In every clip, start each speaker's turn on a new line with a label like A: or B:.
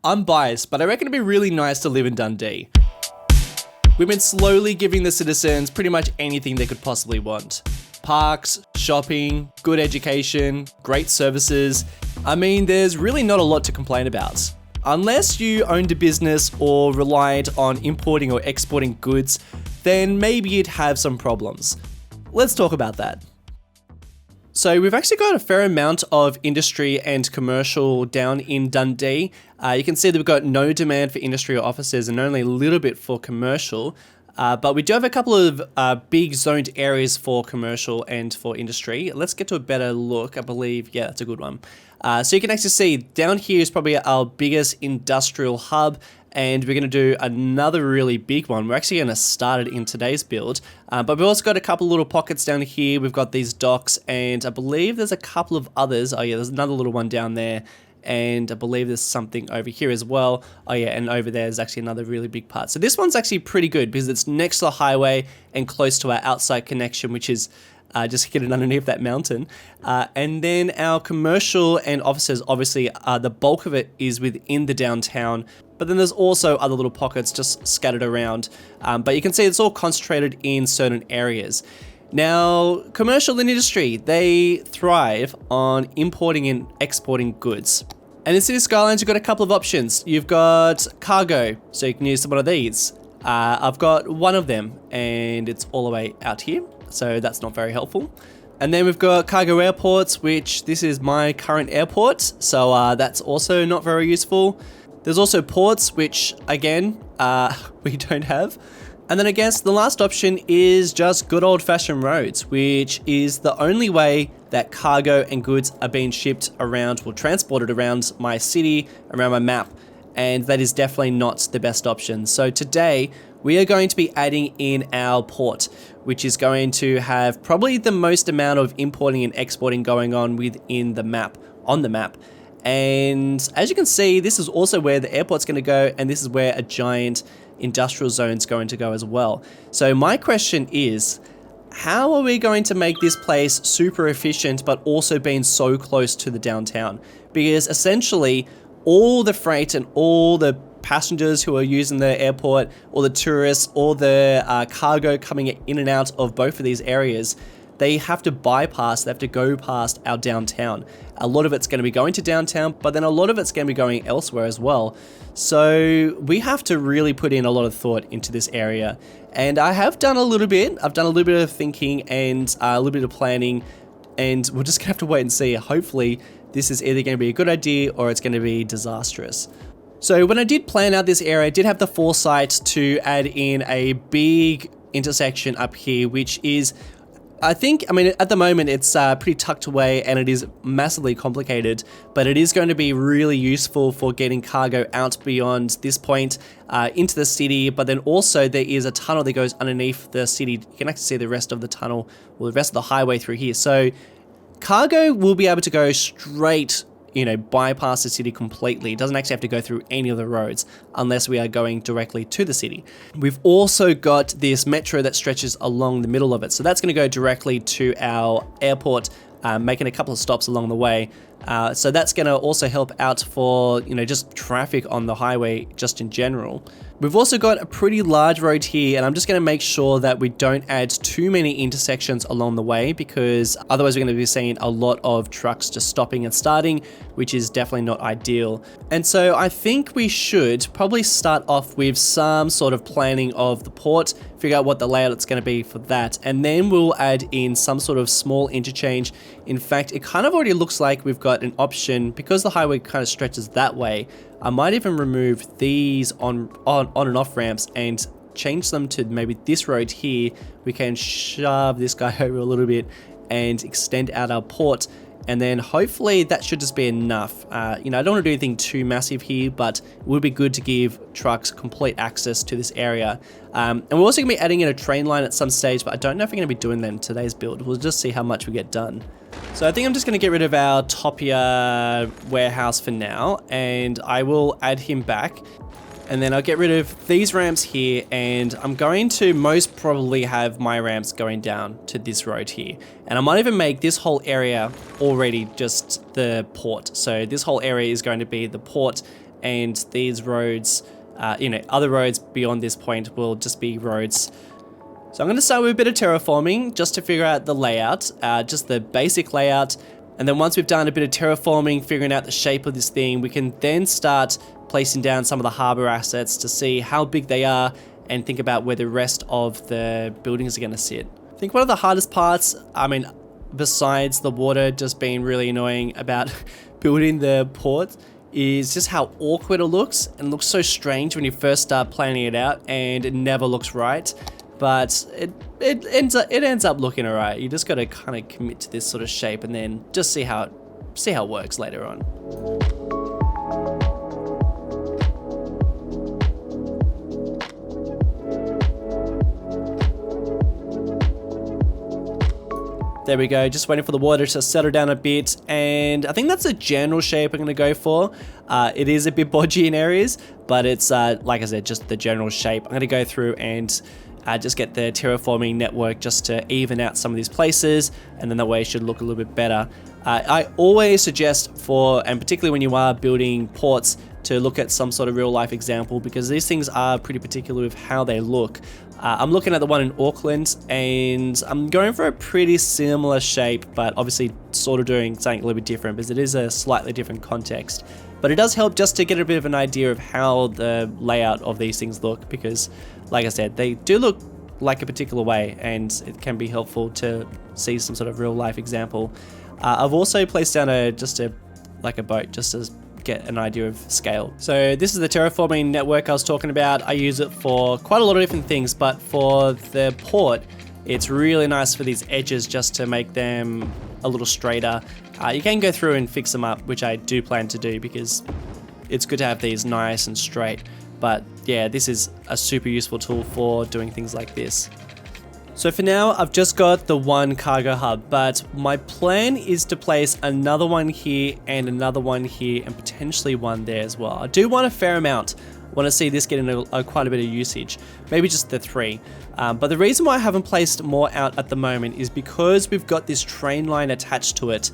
A: I'm biased, but I reckon it'd be really nice to live in Dundee. We've been slowly giving the citizens pretty much anything they could possibly want. Parks, shopping, good education, great services. I mean, there's really not a lot to complain about. Unless you owned a business or relied on importing or exporting goods, then maybe you'd have some problems. Let's talk about that. So we've actually got a fair amount of industry and commercial down in Dundee. You can see that we've got no demand for industry or offices and only a little bit for commercial. But we do have a couple of big zoned areas for commercial and for industry. Let's get to a better look. I believe, yeah, that's a good one. So you can actually see down here is probably our biggest industrial hub, and we're going to do another really big one. We're actually going to start it in today's build, but we've also got a couple little pockets down here. We've got these docks, and I believe there's a couple of others. Oh yeah, there's another little one down there, and I believe there's something over here as well. Oh yeah, and over there is actually another really big part. So this one's actually pretty good because it's next to the highway and close to our outside connection, which is just hidden underneath that mountain. And then our commercial and offices, obviously, the bulk of it is within the downtown. But then there's also other little pockets just scattered around. But you can see it's all concentrated in certain areas. Now, commercial and industry, they thrive on importing and exporting goods. And in City Skylines, you've got a couple of options. You've got cargo, so you can use one of these. I've got one of them, and it's all the way out here, so that's not very helpful. And then we've got cargo airports, which this is my current airport, so that's also not very useful. There's also ports, which again, we don't have. And then I guess the last option is just good old-fashioned roads, which is the only way that cargo and goods are being shipped around or transported around my city, around my map, and that is definitely not the best option. So today, we are going to be adding in our port, which is going to have probably the most amount of importing and exporting going on within the map, on the map. And as you can see, this is also where the airport's going to go, and this is where a giant industrial zone's going to go as well. So my question is, how are we going to make this place super efficient but also being so close to the downtown? Because essentially all the freight and all the passengers who are using the airport, or the tourists, or the cargo coming in and out of both of these areas, they have to bypass, they have to go past our downtown. A lot of it's going to be going to downtown, but then a lot of it's going to be going elsewhere as well. So we have to really put in a lot of thought into this area. And I have done a little bit. I've done a little bit of thinking and a little bit of planning, and we're just going to have to wait and see. Hopefully this is either going to be a good idea or it's going to be disastrous. So when I did plan out this area, I did have the foresight to add in a big intersection up here, which is, I mean, at the moment it's pretty tucked away and it is massively complicated, but it is going to be really useful for getting cargo out beyond this point into the city. But then also there is a tunnel that goes underneath the city. You can actually see the rest of the tunnel, or the rest of the highway through here. So cargo will be able to go straight, bypass the city completely. It doesn't actually have to go through any of the roads unless we are going directly to the city. We've also got this metro that stretches along the middle of it. So that's going to go directly to our airport, making a couple of stops along the way. So that's going to also help out for, just traffic on the highway just in general. We've also got a pretty large road here, and I'm just going to make sure that we don't add too many intersections along the way, because otherwise we're going to be seeing a lot of trucks just stopping and starting, which is definitely not ideal. And so I think we should probably start off with some sort of planning of the port, figure out what the layout is going to be for that, and then we'll add in some sort of small interchange. In fact, it kind of already looks like we've got an option, because the highway kind of stretches that way. I might even remove these on and off ramps and change them to maybe this road here. We can shove this guy over a little bit and extend out our port, and then hopefully that should just be enough. I don't want to do anything too massive here, but it would be good to give trucks complete access to this area. And we're also going to be adding in a train line at some stage, but I don't know if we're going to be doing that in today's build. We'll just see how much we get done. So I think I'm just going to get rid of our Topia warehouse for now, and I will add him back. And then I'll get rid of these ramps here, and I'm going to most probably have my ramps going down to this road here. And I might even make this whole area already just the port. So this whole area is going to be the port, and these roads, other roads beyond this point will just be roads. So I'm going to start with a bit of terraforming just to figure out the layout, just the basic layout. And then once we've done a bit of terraforming, figuring out the shape of this thing, we can then start placing down some of the harbor assets to see how big they are and think about where the rest of the buildings are going to sit. I think one of the hardest parts, besides the water just being really annoying about building the port, is just how awkward it looks. And it looks so strange when you first start planning it out, and it never looks right. But it ends up looking alright. You just got to kind of commit to this sort of shape and then just see how it works later on. There we go, just waiting for the water to settle down a bit, and I think that's a general shape I'm going to go for. It is a bit bodgy in areas, but it's, like I said, just the general shape. I'm going to go through and just get the terraforming network just to even out some of these places, and then that way it should look a little bit better. I always suggest and particularly when you are building ports, to look at some sort of real life example, because these things are pretty particular with how they look. I'm looking at the one in Auckland, and I'm going for a pretty similar shape, but obviously sort of doing something a little bit different because it is a slightly different context. But it does help just to get a bit of an idea of how the layout of these things look, because like I said, they do look like a particular way, and it can be helpful to see some sort of real life example. I've also placed down a boat just to get an idea of scale. So this is the terraforming network I was talking about. I use it for quite a lot of different things, but for the port, it's really nice for these edges just to make them a little straighter. You can go through and fix them up, which I do plan to do because it's good to have these nice and straight. But yeah, this is a super useful tool for doing things like this. So for now, I've just got the one cargo hub, but my plan is to place another one here and another one here and potentially one there as well. I do want a fair amount. I want to see this getting quite a bit of usage, maybe just the 3. But the reason why I haven't placed more out at the moment is because we've got this train line attached to it.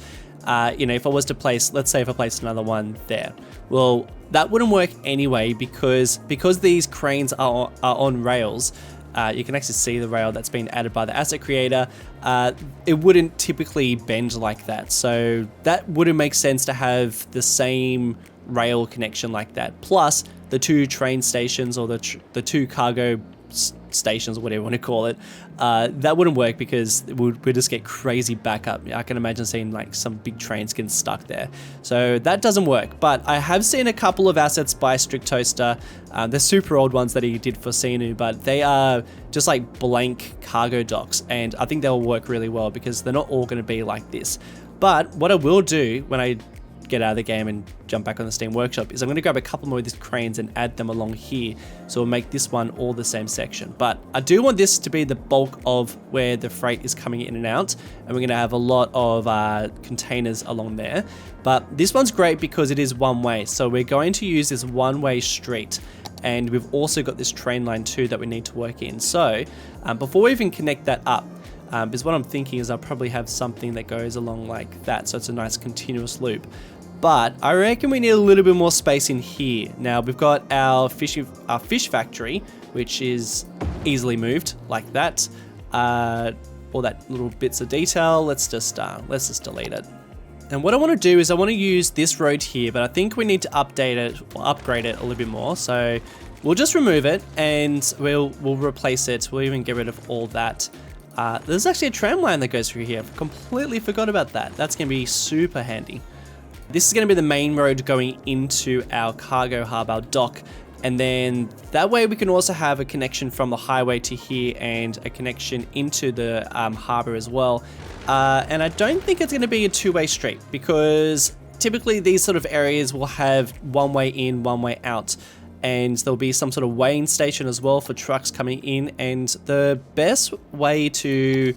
A: If I was to place, let's say if I placed another one there, well, that wouldn't work anyway because these cranes are on rails. You can actually see the rail that's been added by the asset creator. It wouldn't typically bend like that. So that wouldn't make sense to have the same rail connection like that. Plus the 2 train stations or the 2 cargo stations, whatever you want to call it, that wouldn't work because we'd just get crazy backup. I can imagine seeing like some big trains getting stuck there. So that doesn't work. But I have seen a couple of assets by Strict Toaster. They're super old ones that he did for Sinu, but they are just like blank cargo docks, and I think they'll work really well because they're not all going to be like this. But what I will do when I get out of the game and jump back on the Steam Workshop is I'm going to grab a couple more of these cranes and add them along here, so we'll make this one all the same section. But I do want this to be the bulk of where the freight is coming in and out, and we're going to have a lot of containers along there. But this one's great because it is one way, so we're going to use this one-way street, and we've also got this train line too that we need to work in. So before we even connect that up, because what I'm thinking is I'll probably have something that goes along like that, so it's a nice continuous loop. But I reckon we need a little bit more space in here. Now we've got our fish factory, which is easily moved like that. All that little bits of detail. Let's just delete it. And what I want to do is I want to use this road here, but I think we need to update it or upgrade it a little bit more. So we'll just remove it and we'll replace it. We'll even get rid of all that. There's actually a tram line that goes through here. I completely forgot about that. That's going to be super handy. This is going to be the main road going into our cargo hub, our dock, and then that way we can also have a connection from the highway to here and a connection into the harbour as well. And I don't think it's going to be a 2-way street because typically these sort of areas will have one way in, one way out. And there'll be some sort of weighing station as well for trucks coming in. And the best way to,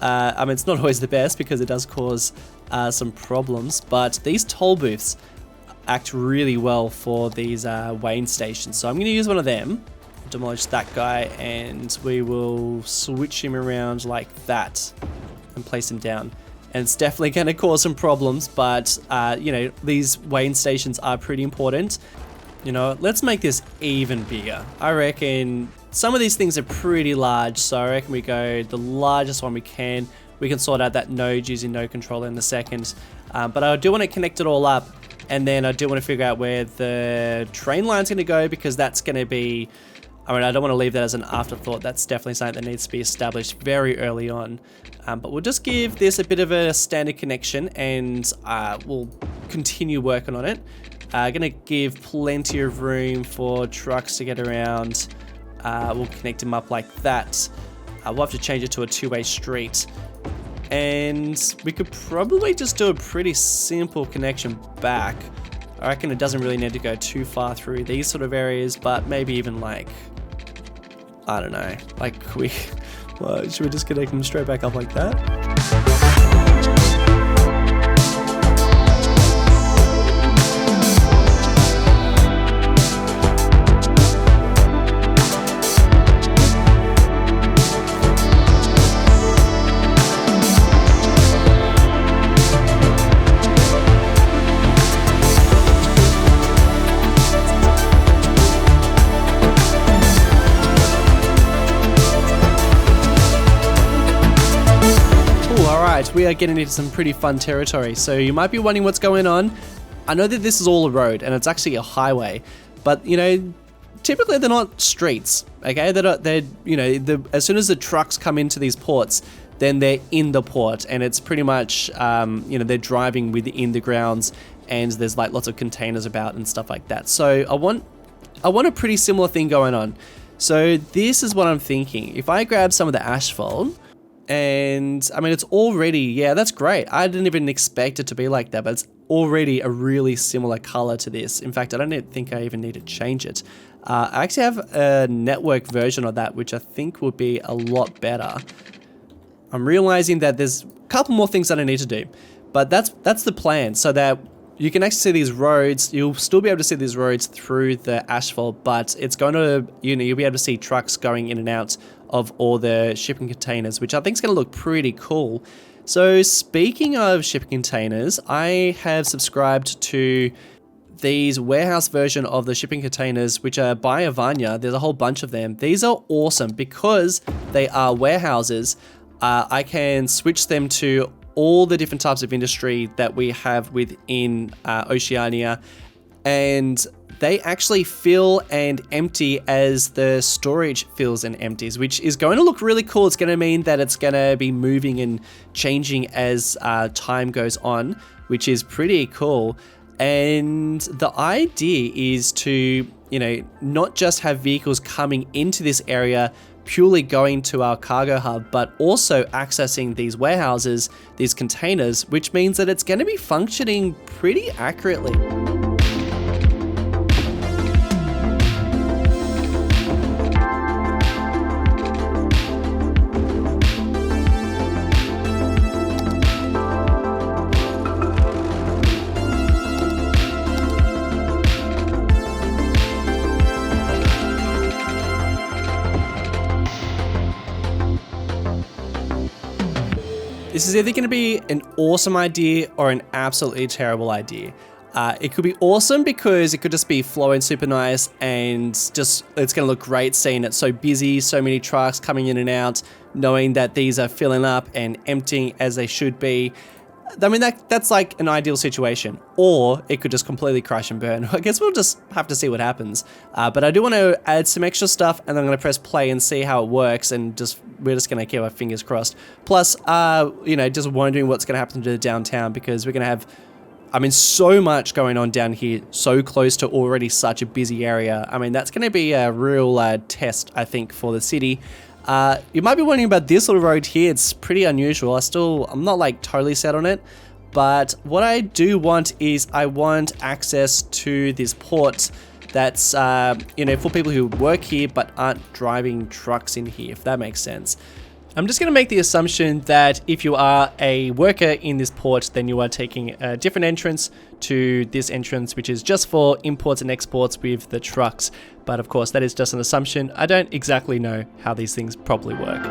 A: it's not always the best because it does cause some problems, but these toll booths act really well for these weighing stations. So I'm going to use one of them, demolish that guy, and we will switch him around like that and place him down. And it's definitely going to cause some problems, but these weighing stations are pretty important. You know, let's make this even bigger. I reckon some of these things are pretty large, so I reckon we go the largest one we can. We can sort out that node using node controller in a second. But I do want to connect it all up, and then I do want to figure out where the train line's going to go, because that's going to be... I mean, I don't want to leave that as an afterthought. That's definitely something that needs to be established very early on. But we'll just give this a bit of a standard connection, and we'll continue working on it. Gonna give plenty of room for trucks to get around. We'll connect them up like that. We'll have to change it to a two-way street. And we could probably just do a pretty simple connection back. I reckon it doesn't really need to go too far through these sort of areas, but maybe even like, I don't know, like should we just connect them straight back up like that? We are getting into some pretty fun territory. So you might be wondering what's going on. I know that this is all a road and it's actually a highway, but you know, typically they're not streets. Okay, they're you know, as soon as the trucks come into these ports, then they're in the port, and it's pretty much you know, they're driving within the grounds, and there's like lots of containers about and stuff like that. So I want a pretty similar thing going on. So this is what I'm thinking. If I grab some of the asphalt. And I mean, it's already, yeah, that's great. I didn't even expect it to be like that, but it's already a really similar color to this. In fact, I don't think I even need to change it. I actually have a network version of that, which I think would be a lot better. I'm realizing that there's a couple more things that I need to do, but that's the plan, so that you can actually see these roads. You'll still be able to see these roads through the asphalt, but it's going to, you know, you'll be able to see trucks going in and out of all the shipping containers, which I think is going to look pretty cool. So speaking of shipping containers, I have subscribed to these warehouse version of the shipping containers, which are by Oceania. There's a whole bunch of them. These are awesome because they are warehouses. I can switch them to all the different types of industry that we have within Oceania, and they actually fill and empty as the storage fills and empties, which is going to look really cool. It's going to mean that it's going to be moving and changing as time goes on, which is pretty cool. And the idea is to, you know, not just have vehicles coming into this area purely going to our cargo hub, but also accessing these warehouses, these containers, which means that it's going to be functioning pretty accurately. This is either going to be an awesome idea or an absolutely terrible idea. It could be awesome because it could just be flowing super nice, and just it's going to look great seeing it so busy, so many trucks coming in and out, knowing that these are filling up and emptying as they should be. I mean, that's like an ideal situation, or it could just completely crash and burn. I guess we'll just have to see what happens. But I do want to add some extra stuff, and I'm going to press play and see how it works, and we're just going to keep our fingers crossed. Plus, you know, just wondering what's going to happen to the downtown, because we're going to have, I mean, so much going on down here, so close to already such a busy area. I mean, that's going to be a real test, I think, for the city. You might be wondering about this little road here. It's pretty unusual. I'm not like totally set on it, but what I do want is I want access to this port that's, you know, for people who work here but aren't driving trucks in here, if that makes sense. I'm just going to make the assumption that if you are a worker in this port, then you are taking a different entrance to this entrance, which is just for imports and exports with the trucks. But of course, that is just an assumption. I don't exactly know how these things properly work.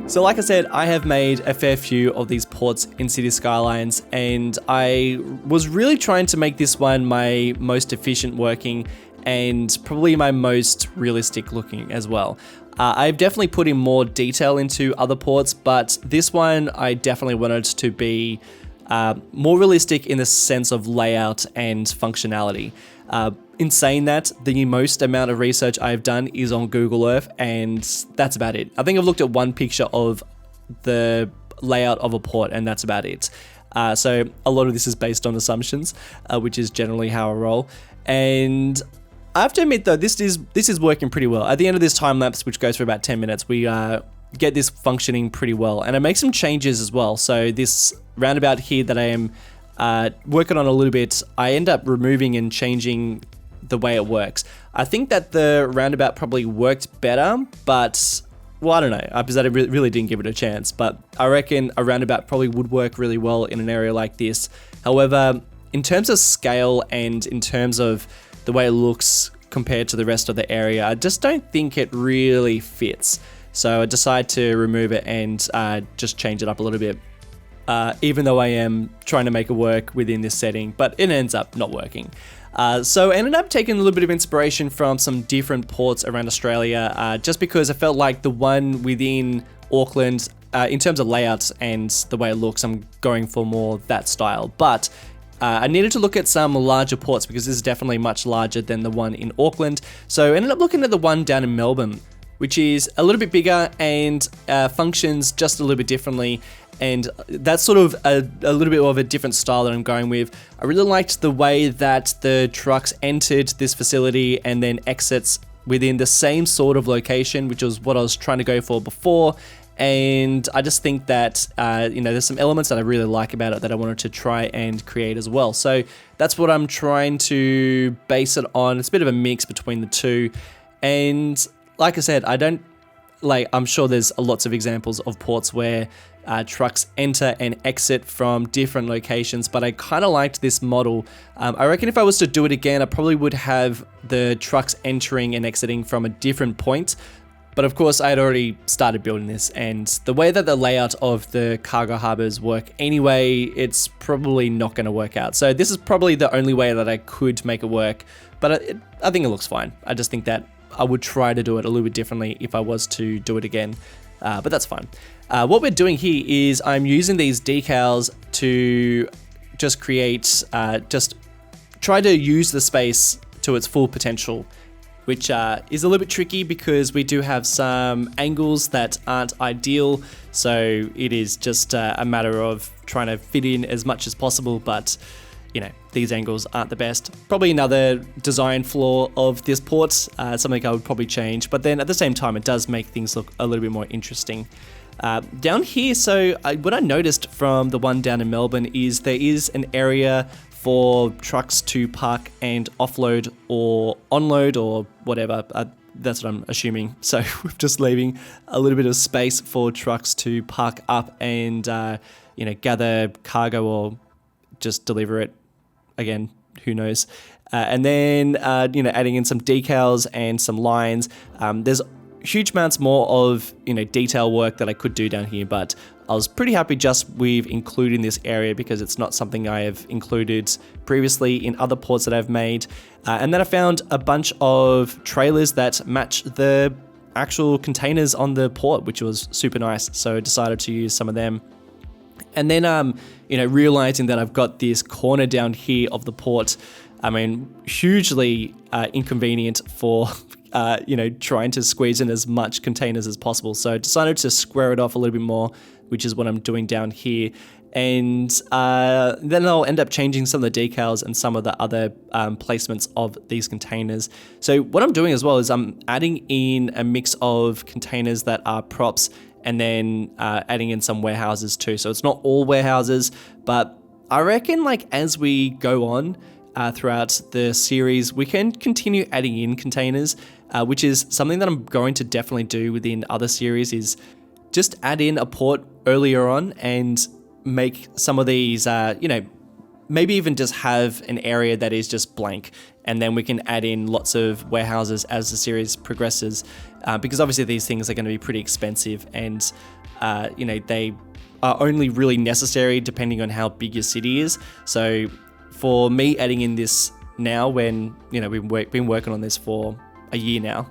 A: So like I said, I have made a fair few of these ports in City Skylines, and I was really trying to make this one my most efficient working and probably my most realistic looking as well. I've definitely put in more detail into other ports, but this one I definitely wanted to be more realistic in the sense of layout and functionality. In saying that, the most amount of research I've done is on Google Earth, and that's about it. I think I've looked at one picture of the layout of a port, and that's about it. So a lot of this is based on assumptions, which is generally how I roll. And I have to admit though, this is working pretty well. At the end of this time lapse, which goes for about 10 minutes, we get this functioning pretty well. And I make some changes as well. So this roundabout here that I am working on a little bit, I end up removing and changing the way it works. I think that the roundabout probably worked better, but well, I don't know, because I really didn't give it a chance. But I reckon a roundabout probably would work really well in an area like this. However, in terms of scale and in terms of the way it looks compared to the rest of the area, I just don't think it really fits. So I decided to remove it and just change it up a little bit. Even though I am trying to make it work within this setting, but it ends up not working. So I ended up taking a little bit of inspiration from some different ports around Australia, just because I felt like the one within Auckland, in terms of layouts and the way it looks, I'm going for more that style. But I needed to look at some larger ports because this is definitely much larger than the one in Auckland. So I ended up looking at the one down in Melbourne, which is a little bit bigger and functions just a little bit differently. And that's sort of a little bit of a different style that I'm going with. I really liked the way that the trucks entered this facility and then exits within the same sort of location, which was what I was trying to go for before. And I just think that, there's some elements that I really like about it that I wanted to try and create as well. So that's what I'm trying to base it on. It's a bit of a mix between the two. And like I said, I'm sure there's lots of examples of ports where trucks enter and exit from different locations, but I kind of liked this model. I reckon if I was to do it again, I probably would have the trucks entering and exiting from a different point. But of course, I had already started building this, and the way that the layout of the cargo harbors work anyway, it's probably not going to work out. So this is probably the only way that I could make it work, but I think it looks fine. I just think that I would try to do it a little bit differently if I was to do it again, but that's fine. What we're doing here is I'm using these decals to just create, just try to use the space to its full potential, which is a little bit tricky because we do have some angles that aren't ideal. So it is just a matter of trying to fit in as much as possible, but these angles aren't the best. Probably another design flaw of this port, something I would probably change, but then at the same time, it does make things look a little bit more interesting. Down here, what I noticed from the one down in Melbourne is there is an area for trucks to park and offload or onload or whatever. That's what I'm assuming. So we're just leaving a little bit of space for trucks to park up and, gather cargo or just deliver it. Again, who knows? And then, adding in some decals and some lines. There's huge amounts more of, detail work that I could do down here, but I was pretty happy just with including this area because it's not something I have included previously in other ports that I've made. And then I found a bunch of trailers that match the actual containers on the port, which was super nice. So I decided to use some of them. And then, realizing that I've got this corner down here of the port, hugely inconvenient for, trying to squeeze in as much containers as possible. So I decided to square it off a little bit more, which is what I'm doing down here. And then I'll end up changing some of the decals and some of the other placements of these containers. So what I'm doing as well is I'm adding in a mix of containers that are props and then adding in some warehouses too. So it's not all warehouses, but I reckon as we go on throughout the series, we can continue adding in containers, which is something that I'm going to definitely do within other series, is just add in a port earlier on and make some of these, maybe even just have an area that is just blank, and then we can add in lots of warehouses as the series progresses, because obviously these things are going to be pretty expensive, and they are only really necessary depending on how big your city is. So for me adding in this now when, we've been working on this for a year now.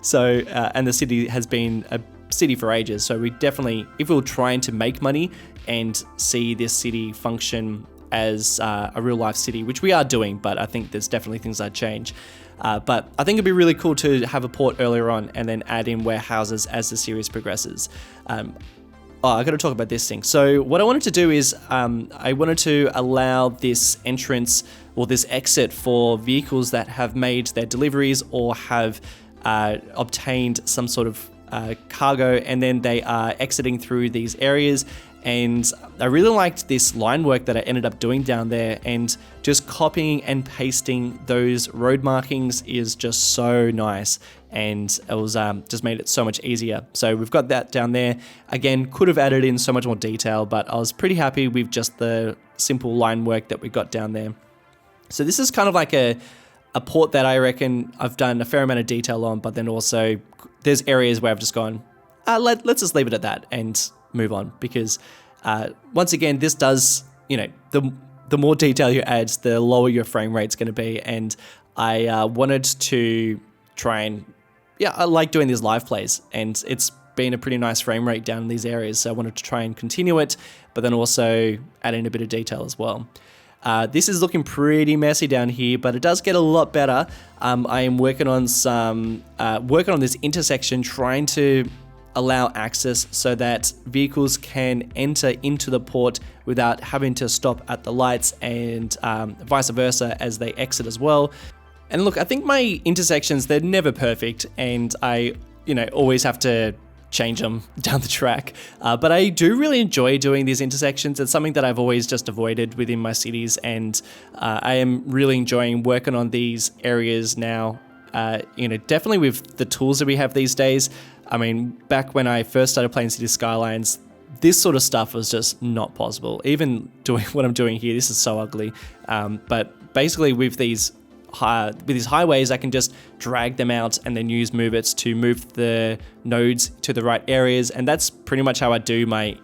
A: So, and the city has been a city for ages. So we definitely, if we were trying to make money and see this city function as a real life city, which we are doing, but I think there's definitely things I'd change. But I think it'd be really cool to have a port earlier on and then add in warehouses as the series progresses. I got to talk about this thing. So what I wanted to do is I wanted to allow this entrance or this exit for vehicles that have made their deliveries or have obtained some sort of cargo, and then they are exiting through these areas. And I really liked this line work that I ended up doing down there, and just copying and pasting those road markings is just so nice. And it was just made it so much easier. So we've got that down there. Again, could have added in so much more detail, but I was pretty happy with just the simple line work that we got down there. So this is kind of like a port that I reckon I've done a fair amount of detail on, but then also there's areas where I've just gone, let's just leave it at that and move on, because once again, this does, the more detail you add, the lower your frame rate's going to be. And I wanted to try and, I like doing these live plays, and it's been a pretty nice frame rate down in these areas. So I wanted to try and continue it, but then also add in a bit of detail as well. This is looking pretty messy down here, but it does get a lot better. I am working on this intersection, trying to allow access so that vehicles can enter into the port without having to stop at the lights, and vice versa as they exit as well. And look, I think my intersections, they're never perfect, and I, always have to change them down the track. But I do really enjoy doing these intersections. It's something that I've always just avoided within my cities, and I am really enjoying working on these areas now. Definitely with the tools that we have these days. I mean, back when I first started playing City Skylines, this sort of stuff was just not possible. Even doing what I'm doing here, this is so ugly. But basically with these highways, I can just drag them out and then use move it to move the nodes to the right areas. And that's pretty much how I do my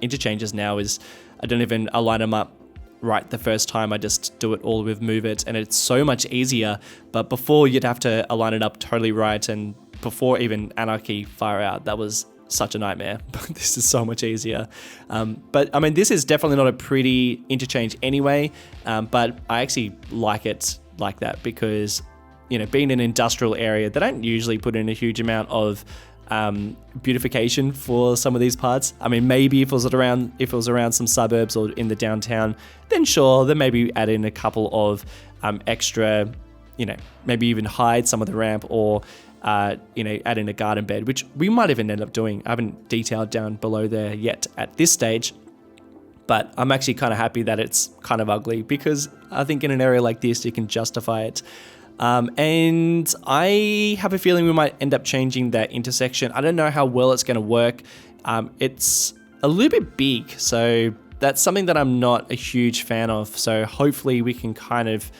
A: interchanges now. Is I don't even align them up right the first time. I just do it all with move it, and it's so much easier. But before, you'd have to align it up totally right, and before even Anarchy Fire Out, that was such a nightmare. But this is so much easier. But I mean, this is definitely not a pretty interchange anyway, but I actually like it like that because, being an industrial area, they don't usually put in a huge amount of beautification for some of these parts. I mean, maybe if it was around some suburbs or in the downtown, then sure, then maybe add in a couple of extra, maybe even hide some of the ramp, or add in a garden bed, which we might even end up doing. I haven't detailed down below there yet at this stage, but I'm actually kind of happy that it's kind of ugly, because I think in an area like this, you can justify it. And I have a feeling we might end up changing that intersection. I don't know how well it's going to work. It's a little bit big, so that's something that I'm not a huge fan of. So hopefully we can kind of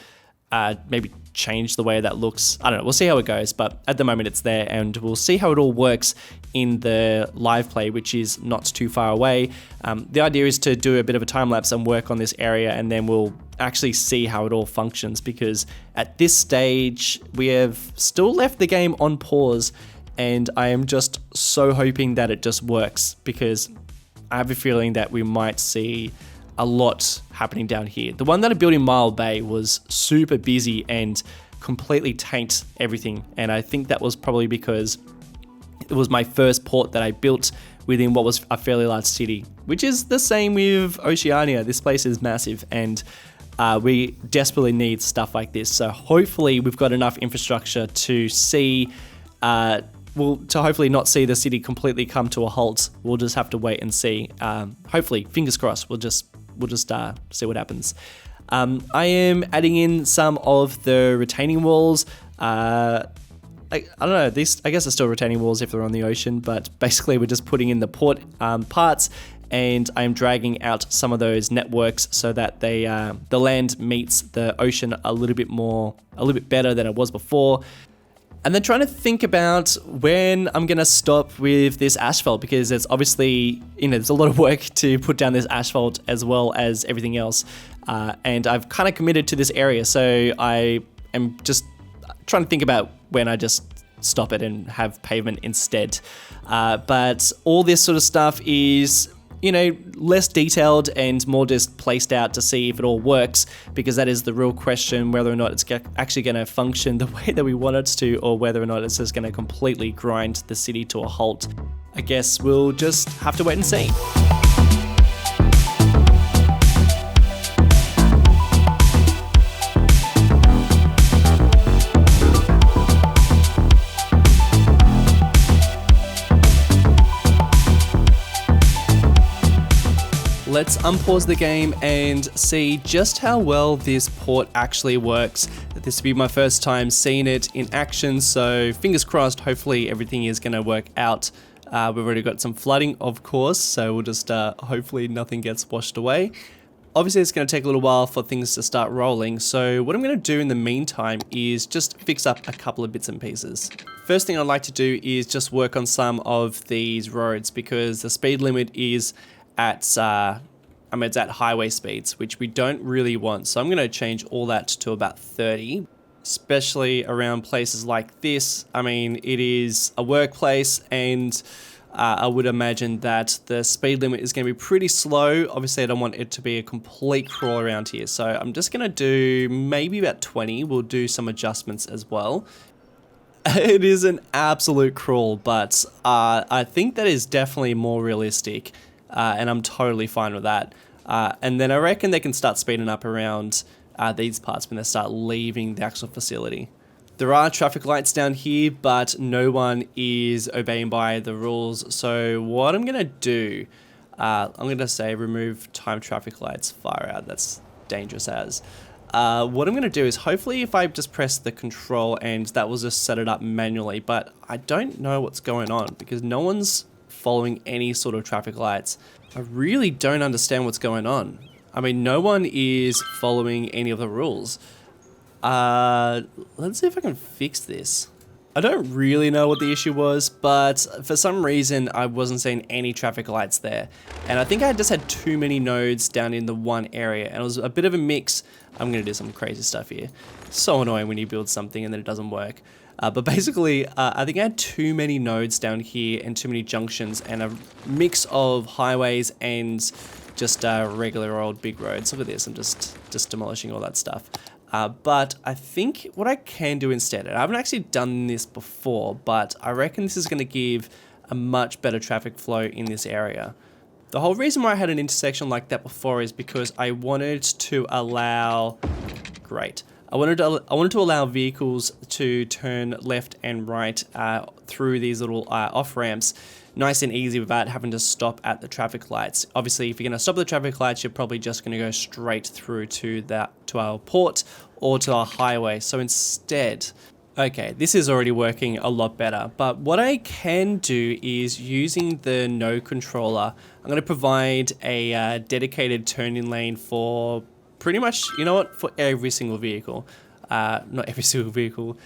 A: maybe change the way that looks. I don't know, we'll see how it goes, but at the moment it's there, and we'll see how it all works in the live play, which is not too far away. The idea is to do a bit of a time lapse and work on this area, and then we'll actually see how it all functions, because at this stage we have still left the game on pause, and I am just so hoping that it just works, because I have a feeling that we might see a lot happening down here. The one that I built in Mile Bay was super busy and completely tanked everything, and I think that was probably because it was my first port that I built within what was a fairly large city, which is the same with Oceania. This place is massive, and we desperately need stuff like this. So hopefully we've got enough infrastructure to see, to hopefully not see the city completely come to a halt. We'll just have to wait and see. Hopefully, fingers crossed, we'll just see what happens. I am adding in some of the retaining walls. I don't know, these, I guess, are still retaining walls if they're on the ocean, but basically we're just putting in the port parts, and I'm dragging out some of those networks so that the land meets the ocean a little bit better than it was before. And then trying to think about when I'm going to stop with this asphalt, because it's obviously, there's a lot of work to put down this asphalt as well as everything else. And I've kind of committed to this area. So I am just trying to think about when I just stop it and have pavement instead. But all this sort of stuff is, less detailed and more just placed out to see if it all works, because that is the real question, whether or not it's actually going to function the way that we want it to, or whether or not it's just going to completely grind the city to a halt. I guess we'll just have to wait and see. Let's unpause the game and see just how well this port actually works. This will be my first time seeing it in action, so fingers crossed, hopefully everything is going to work out. We've already got some flooding, of course, so we'll just hopefully nothing gets washed away. Obviously, it's going to take a little while for things to start rolling, so what I'm going to do in the meantime is just fix up a couple of bits and pieces. First thing I'd like to do is just work on some of these roads, because the speed limit is at it's at highway speeds, which we don't really want. So I'm going to change all that to about 30, especially around places like this. I mean, it is a workplace, and I would imagine that the speed limit is going to be pretty slow. Obviously, I don't want it to be a complete crawl around here. So I'm just going to do maybe about 20. We'll do some adjustments as well. It is an absolute crawl, but I think that is definitely more realistic. And I'm totally fine with that. And then I reckon they can start speeding up around these parts when they start leaving the actual facility. There are traffic lights down here, but no one is obeying by the rules. So what I'm going to do, I'm going to say remove time traffic lights, far out. That's dangerous as. What I'm going to do is hopefully if I just press the control, and that will just set it up manually, but I don't know what's going on because no one's following any sort of traffic lights. I really don't understand what's going on. I mean, no one is following any of the rules. Let's see if I can fix this. I don't really know what the issue was, but for some reason I wasn't seeing any traffic lights there. And I think I just had too many nodes down in the one area, and it was a bit of a mix. I'm gonna do some crazy stuff here. So annoying when you build something and then it doesn't work. But basically, I think I had too many nodes down here and too many junctions, and a mix of highways and just regular old big roads. Look at this, I'm just demolishing all that stuff. But I think what I can do instead, and I haven't actually done this before, but I reckon this is going to give a much better traffic flow in this area. The whole reason why I had an intersection like that before is because I wanted to allow... Great. I wanted to allow vehicles to turn left and right through these little off-ramps nice and easy without having to stop at the traffic lights. Obviously, if you're going to stop at the traffic lights, you're probably just going to go straight through to our port or to our highway. So instead, okay, this is already working a lot better. But what I can do is, using the node controller, I'm going to provide a dedicated turning lane for pretty much, you know what, for every single vehicle. Not every single vehicle,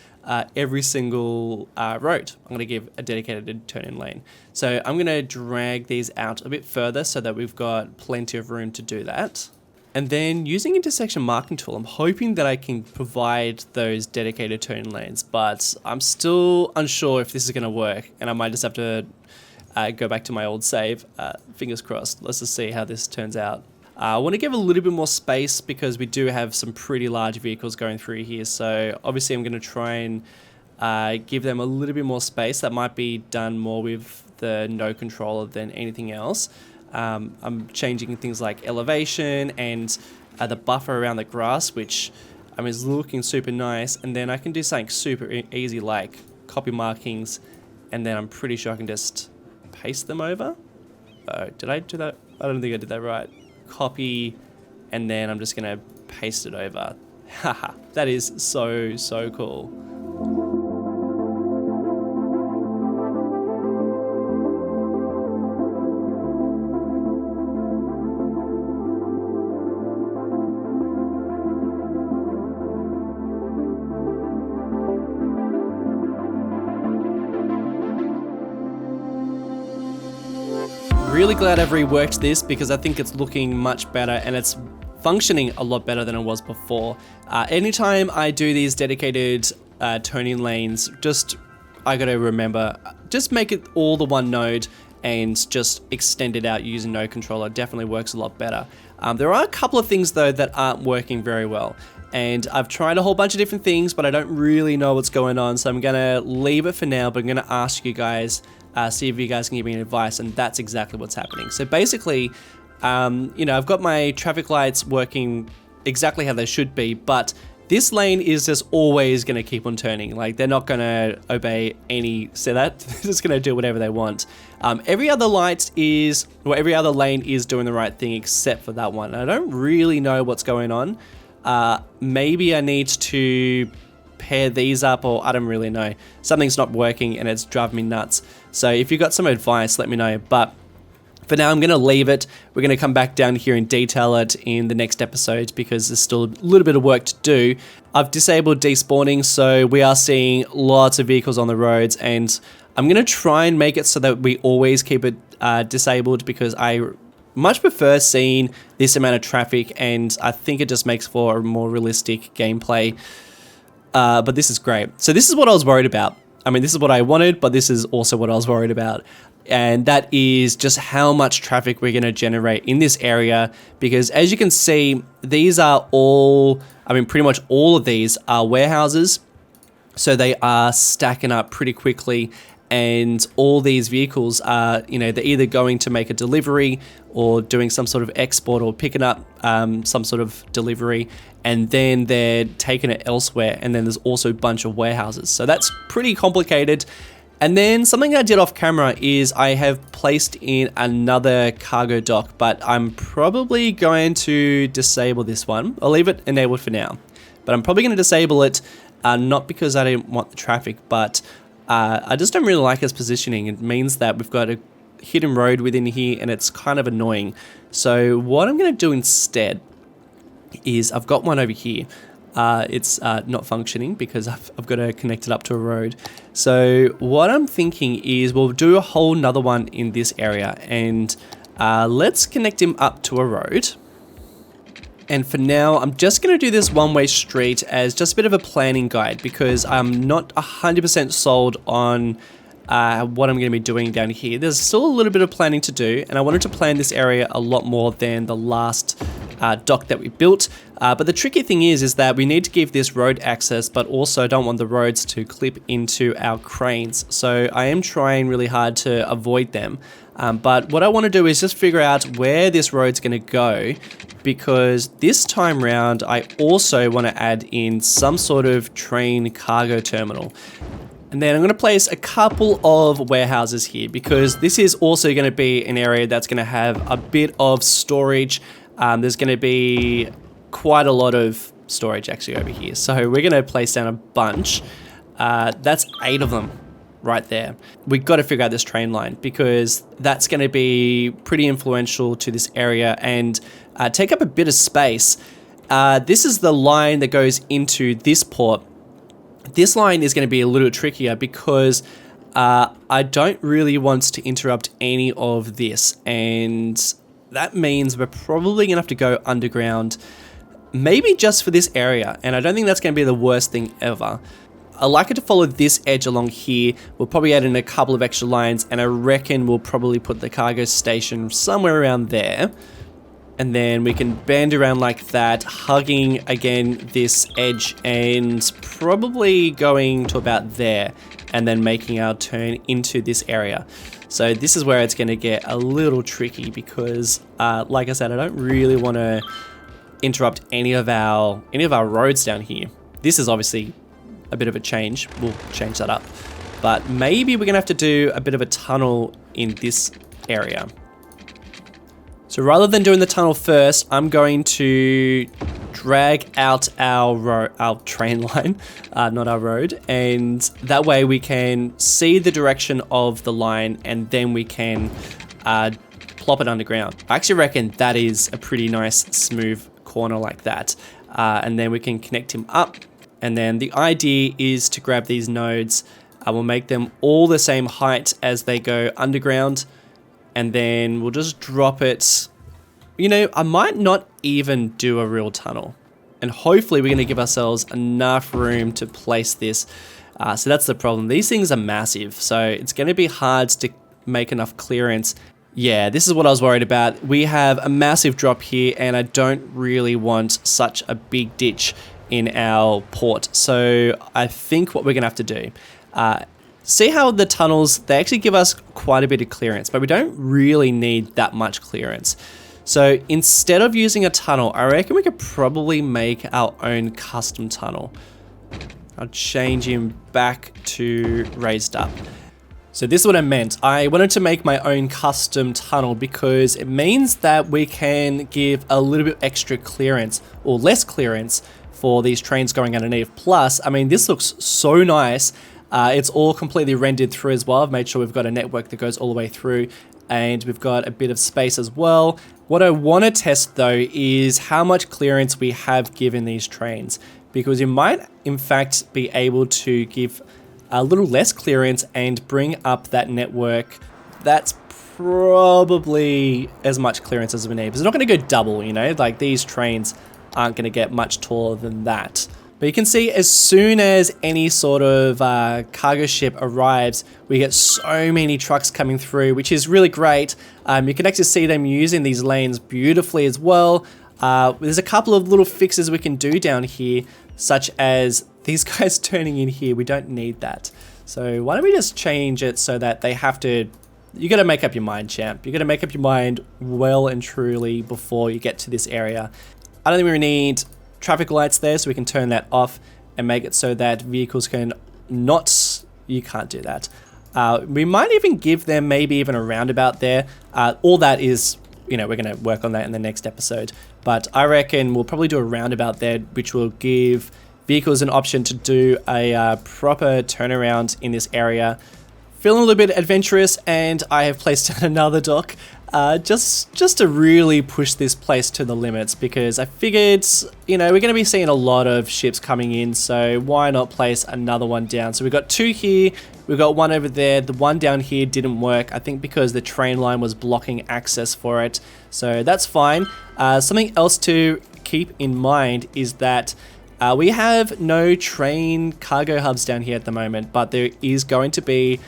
A: every single road. I'm going to give a dedicated turn-in lane. So I'm going to drag these out a bit further so that we've got plenty of room to do that. And then using intersection marking tool, I'm hoping that I can provide those dedicated turn lanes, but I'm still unsure if this is going to work, and I might just have to go back to my old save. Fingers crossed. Let's just see how this turns out. I want to give a little bit more space because we do have some pretty large vehicles going through here. So obviously I'm going to try and give them a little bit more space. That might be done more with the node controller than anything else. I'm changing things like elevation and the buffer around the grass, which is looking super nice. And then I can do something super easy like copy markings, and then I'm pretty sure I can just paste them over. Did I do that? I don't think I did that right. Copy, and then I'm just gonna paste it over. Haha, that is so cool. really glad I've reworked this because I think it's looking much better and it's functioning a lot better than it was before. Anytime I do these dedicated turning lanes, I gotta remember, just make it all the one node and just extend it out using node controller. Definitely works a lot better. There are a couple of things though that aren't working very well. And I've tried a whole bunch of different things, but I don't really know what's going on. So I'm gonna leave it for now, but I'm gonna ask you guys, see if you guys can give me any advice, and that's exactly what's happening. So basically, you know, I've got my traffic lights working exactly how they should be, but this lane is just always gonna keep on turning. Like, they're not gonna obey any, they're just gonna do whatever they want. Every other every other lane is doing the right thing except for that one. I don't really know what's going on. Maybe I need to pair these up, or I don't really know. Something's not working and it's driving me nuts. So if you've got some advice, let me know. But for now, I'm going to leave it. We're going to come back down here and detail it in the next episode because there's still a little bit of work to do. I've disabled despawning, so we are seeing lots of vehicles on the roads, and I'm going to try and make it so that we always keep it disabled because I much prefer seeing this amount of traffic, and I think it just makes for a more realistic gameplay. But this is great. So this is what I was worried about. I mean, this is what I wanted, but this is also what I was worried about. And that is just how much traffic we're going to generate in this area. Because as you can see, these are all, I mean, pretty much all of these are warehouses. So they are stacking up pretty quickly. And all these vehicles are, you know, they're either going to make a delivery or doing some sort of export or picking up some sort of delivery, and then they're taking it elsewhere. And then there's also a bunch of warehouses. So that's pretty complicated. And then something I did off camera is I have placed in another cargo dock, but I'm probably going to disable this one. I'll leave it enabled for now, but I'm probably going to disable it, not because I didn't want the traffic, but I just don't really like its positioning. It means that we've got a hidden road within here and it's kind of annoying. So what I'm going to do instead is I've got one over here. It's not functioning because I've got to connect it up to a road. So what I'm thinking is we'll do a whole nother one in this area, and let's connect him up to a road. And for now, I'm just going to do this one-way street as just a bit of a planning guide because I'm not 100% sold on what I'm going to be doing down here. There's still a little bit of planning to do, and I wanted to plan this area a lot more than the last dock that we built. But the tricky thing is that we need to give this road access, but also don't want the roads to clip into our cranes. So I am trying really hard to avoid them. But what I want to do is just figure out where this road's going to go, because this time round, I also want to add in some sort of train cargo terminal. And then I'm going to place a couple of warehouses here because this is also going to be an area that's going to have a bit of storage. There's going to be quite a lot of storage actually over here. So we're going to place down a bunch. That's 8 of them right there. We've got to figure out this train line because that's going to be pretty influential to this area and take up a bit of space. This is the line that goes into this port. This line is going to be a little trickier because I don't really want to interrupt any of this, and that means we're probably going to have to go underground, maybe just for this area, and I don't think that's going to be the worst thing ever. I like it to follow this edge along here. We'll probably add in a couple of extra lines, and I reckon we'll probably put the cargo station somewhere around there. And then we can bend around like that, hugging again this edge and probably going to about there and then making our turn into this area. So this is where it's going to get a little tricky because, like I said, I don't really want to interrupt any of our roads down here. This is obviously a bit of a change. We'll change that up. But maybe we're going to have to do a bit of a tunnel in this area. So rather than doing the tunnel first, I'm going to drag out our train line, not our road, and that way we can see the direction of the line and then we can plop it underground. I actually reckon that is a pretty nice smooth corner like that. And then we can connect him up, and then the idea is to grab these nodes. I will make them all the same height as they go underground, and then we'll just drop it. You know, I might not even do a real tunnel, and hopefully we're going to give ourselves enough room to place this. So that's the problem. These things are massive, so it's going to be hard to make enough clearance. Yeah, this is what I was worried about. We have a massive drop here, and I don't really want such a big ditch in our port. So I think what we're going to have to do, see how the tunnels, they actually give us quite a bit of clearance, but we don't really need that much clearance. So instead of using a tunnel, I reckon we could probably make our own custom tunnel. I'll change him back to raised up. So this is what I meant. I wanted to make my own custom tunnel because it means that we can give a little bit extra clearance or less clearance for these trains going underneath. Plus, I mean, this looks so nice. It's all completely rendered through as well. I've made sure we've got a network that goes all the way through, and we've got a bit of space as well. What I want to test though is how much clearance we have given these trains, because you might in fact be able to give a little less clearance and bring up that network. That's probably as much clearance as we need. It's not going to go double, you know, like these trains aren't going to get much taller than that. But you can see as soon as any sort of cargo ship arrives, we get so many trucks coming through, which is really great. You can actually see them using these lanes beautifully as well. There's a couple of little fixes we can do down here, such as these guys turning in here. We don't need that. So why don't we just change it so that they have to... You got to make up your mind, champ. You got to make up your mind well and truly before you get to this area. I don't think we need traffic lights there, so we can turn that off and make it so that vehicles can not... You can't do that. We might even give them maybe even a roundabout there. All that is, you know, we're going to work on that in the next episode. But I reckon we'll probably do a roundabout there, which will give vehicles an option to do a proper turnaround in this area. Feeling a little bit adventurous, and I have placed down another dock just to really push this place to the limits, because I figured, you know, we're going to be seeing a lot of ships coming in, so why not place another one down? So we've got two here, we've got one over there. The one down here didn't work, I think because the train line was blocking access for it, so that's fine. Something else to keep in mind is that we have no train cargo hubs down here at the moment, but there is going to be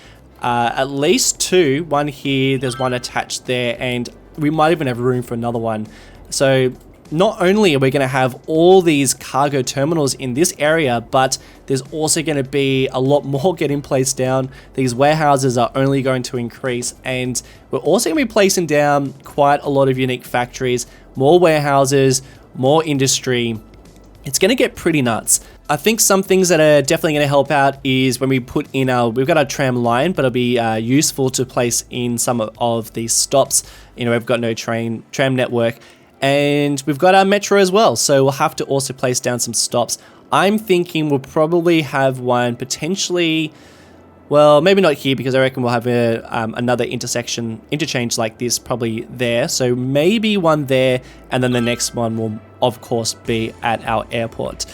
A: at least two. One here, there's one attached there, and we might even have room for another one. So not only are we going to have all these cargo terminals in this area, but there's also going to be a lot more getting placed down. These warehouses are only going to increase, and we're also going to be placing down quite a lot of unique factories, more warehouses, more industry. It's going to get pretty nuts. I think some things that are definitely going to help out is when we put in we've got our tram line, but it'll be useful to place in some of these stops. You know, we've got no tram network, and we've got our metro as well. So we'll have to also place down some stops. I'm thinking we'll probably have one potentially, well, maybe not here, because I reckon we'll have another interchange like this probably there. So maybe one there, and then the next one will of course be at our airport.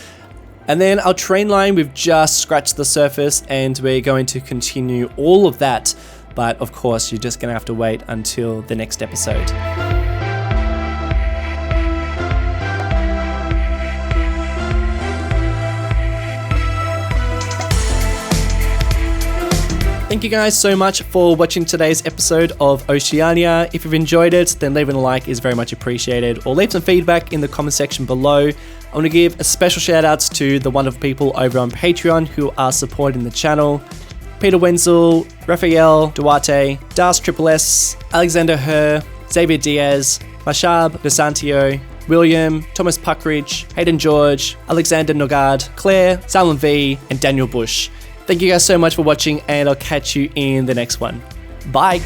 A: And then our train line, we've just scratched the surface, and we're going to continue all of that. But of course, you're just going to have to wait until the next episode. Thank you guys so much for watching today's episode of Oceania. If you've enjoyed it, then leaving a like is very much appreciated, or leave some feedback in the comment section below. I want to give a special shout outs to the wonderful people over on Patreon who are supporting the channel. Peter Wenzel, Raphael Duarte, Das Triple S, Alexander Herr, Xavier Diaz, Mashab Desantio, William, Thomas Puckridge, Hayden George, Alexander Nogard, Claire, Salman V, and Daniel Bush. Thank you guys so much for watching, and I'll catch you in the next one. Bye!